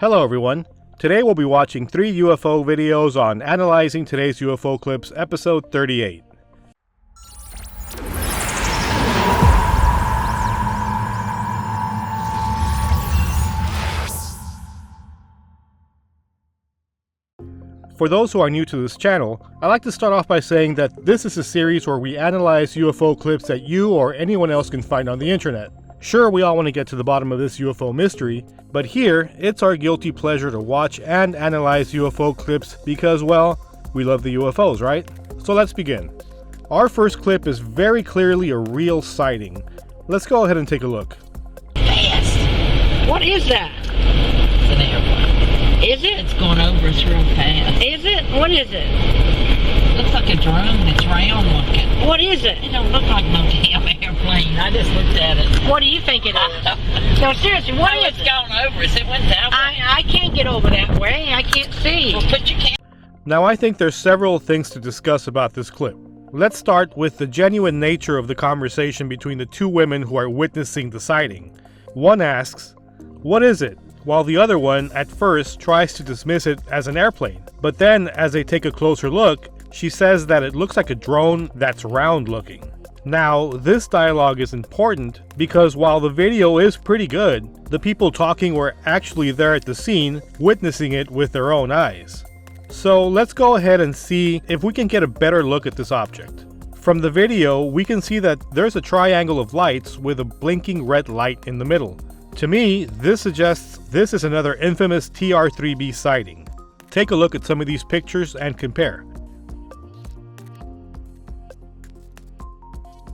Hello everyone. Today we'll be watching 3 UFO videos on Analyzing Today's UFO Clips, episode 38. For those who are new to this channel, I'd like to start off by saying that this is a series where we analyze UFO clips that you or anyone else can find on the internet. Sure, we all want to get to the bottom of this UFO mystery, but here, it's our guilty pleasure to watch and analyze UFO clips because, well, we love the UFOs, right? So let's begin. Our first clip is very clearly a real sighting. Let's go ahead and take a look. Fast. What is that? It's an airplane. Is it? It's going over us real fast. Is it? What is it? Looks like a drone. It's round looking. What is it? It don't look like no damn airplane. I just looked at it. What do you think it is? No, seriously, what is It's it? gone over us. It went that way. I can't get over that way. I can't see. Well, put your camera. Now I think there's several things to discuss about this clip. Let's start with the genuine nature of the conversation between the two women who are witnessing the sighting. One asks, "What is it?" while the other one at first tries to dismiss it as an airplane. But then as they take a closer look, she says that it looks like a drone that's round looking. Now, this dialogue is important because while the video is pretty good, the people talking were actually there at the scene, witnessing it with their own eyes. So let's go ahead and see if we can get a better look at this object. From the video, we can see that there's a triangle of lights with a blinking red light in the middle. To me, this suggests this is another infamous TR-3B sighting. Take a look at some of these pictures and compare.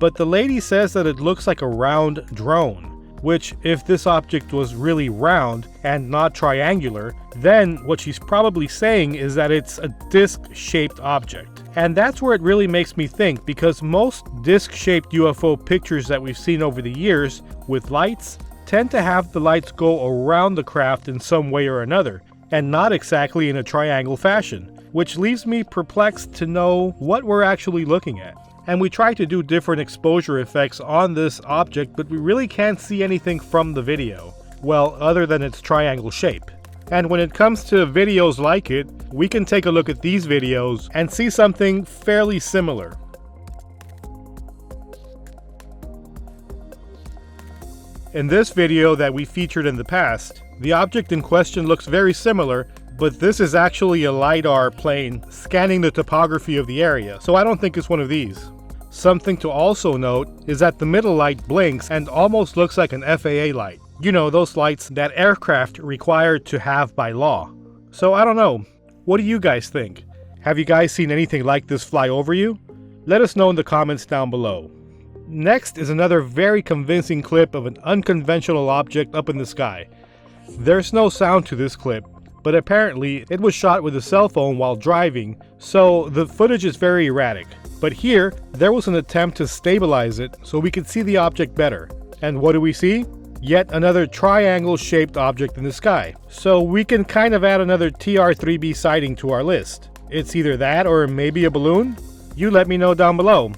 But the lady says that it looks like a round drone, which if this object was really round and not triangular, then what she's probably saying is that it's a disc-shaped object. And that's where it really makes me think, because most disc-shaped UFO pictures that we've seen over the years with lights tend to have the lights go around the craft in some way or another, and not exactly in a triangle fashion, which leaves me perplexed to know what we're actually looking at. And we try to do different exposure effects on this object, but we really can't see anything from the video, well, other than its triangle shape. And when it comes to videos like it, we can take a look at these videos and see something fairly similar. In this video that we featured in the past, the object in question looks very similar, but this is actually a LiDAR plane scanning the topography of the area, so I don't think it's one of these. Something to also note is that the middle light blinks and almost looks like an FAA light. You know, those lights that aircraft required to have by law. So I don't know. What do you guys think? Have you guys seen anything like this fly over you? Let us know in the comments down below. Next is another very convincing clip of an unconventional object up in the sky. There's no sound to this clip, but apparently it was shot with a cell phone while driving, so the footage is very erratic. But here, there was an attempt to stabilize it so we could see the object better. And what do we see? Yet another triangle-shaped object in the sky. So we can kind of add another TR-3B sighting to our list. It's either that or maybe a balloon? You let me know down below.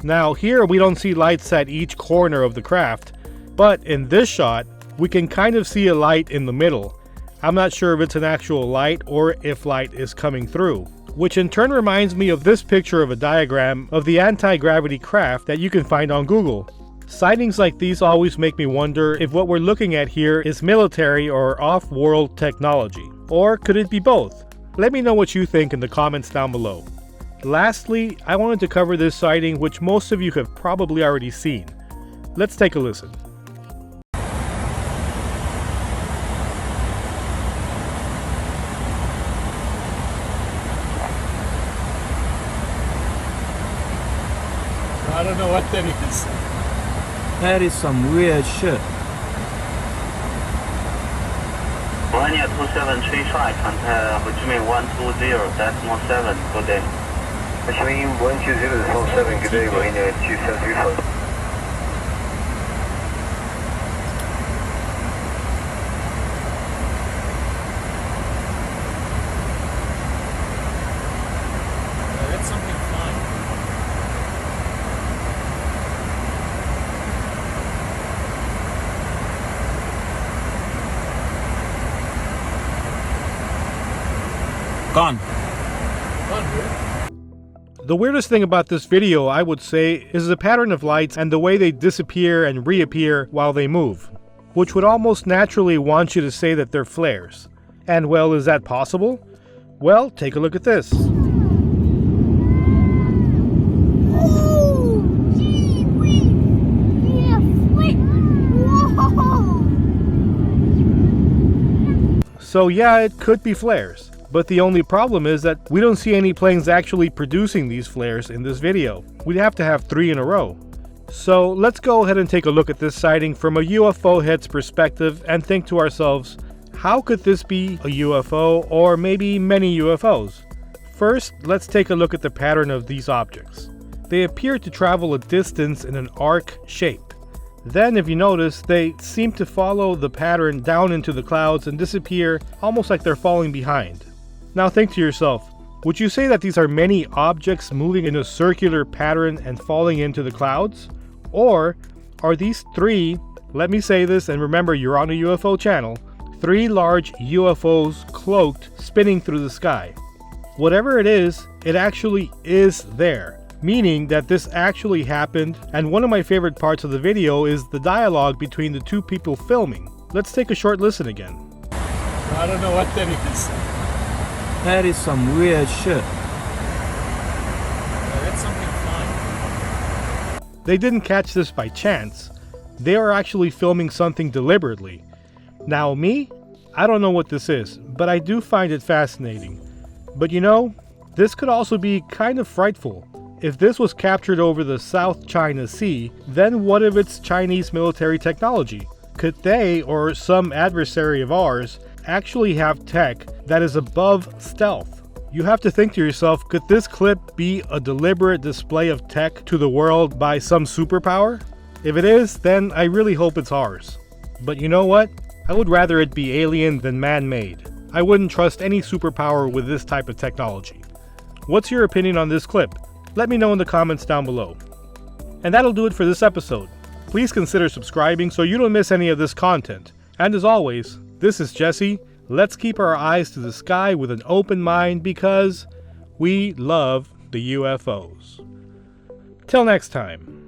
Now here we don't see lights at each corner of the craft, but in this shot, we can kind of see a light in the middle. I'm not sure if it's an actual light or if light is coming through, which in turn reminds me of this picture of a diagram of the anti-gravity craft that you can find on Google. Sightings like these always make me wonder if what we're looking at here is military or off-world technology. Or could it be both? Let me know what you think in the comments down below. Lastly, I wanted to cover this sighting which most of you have probably already seen. Let's take a listen. I don't know what that is. That is some weird shit. Millennia 2735, contact Ho Chi Minh 120.7, good day. Ho Chi Minh 120.7, good day, Millennia 2735. That's something fun. Gone. The weirdest thing about this video, I would say, is the pattern of lights and the way they disappear and reappear while they move, which would almost naturally want you to say that they're flares. And well, is that possible? Well, take a look at this. Oh, gee whiz. Yeah, flip. Whoa. So yeah, it could be flares. But the only problem is that we don't see any planes actually producing these flares in this video. We'd have to have 3 in a row. So let's go ahead and take a look at this sighting from a UFO head's perspective and think to ourselves, how could this be a UFO or maybe many UFOs? First, let's take a look at the pattern of these objects. They appear to travel a distance in an arc shape. Then, if you notice, they seem to follow the pattern down into the clouds and disappear almost like they're falling behind. Now think to yourself, would you say that these are many objects moving in a circular pattern and falling into the clouds? Or are these 3, let me say this and remember you're on a UFO channel, 3 large UFOs cloaked spinning through the sky? Whatever it is, it actually is there, meaning that this actually happened, and one of my favorite parts of the video is the dialogue between the 2 people filming. Let's take a short listen again. I don't know what that is. That is some weird shit. Yeah, that's something flying. They didn't catch this by chance. They are actually filming something deliberately. Now me, I don't know what this is, but I do find it fascinating. But you know, this could also be kind of frightful. If this was captured over the South China Sea, then what if it's Chinese military technology? Could they, or some adversary of ours, actually have tech that is above stealth? You have to think to yourself, could this clip be a deliberate display of tech to the world by some superpower? If it is, then I really hope it's ours. But you know what? I would rather it be alien than man-made. I wouldn't trust any superpower with this type of technology. What's your opinion on this clip? Let me know in the comments down below. And that'll do it for this episode. Please consider subscribing so you don't miss any of this content. And as always, this is Jesse. Let's keep our eyes to the sky with an open mind because we love the UFOs. Till next time.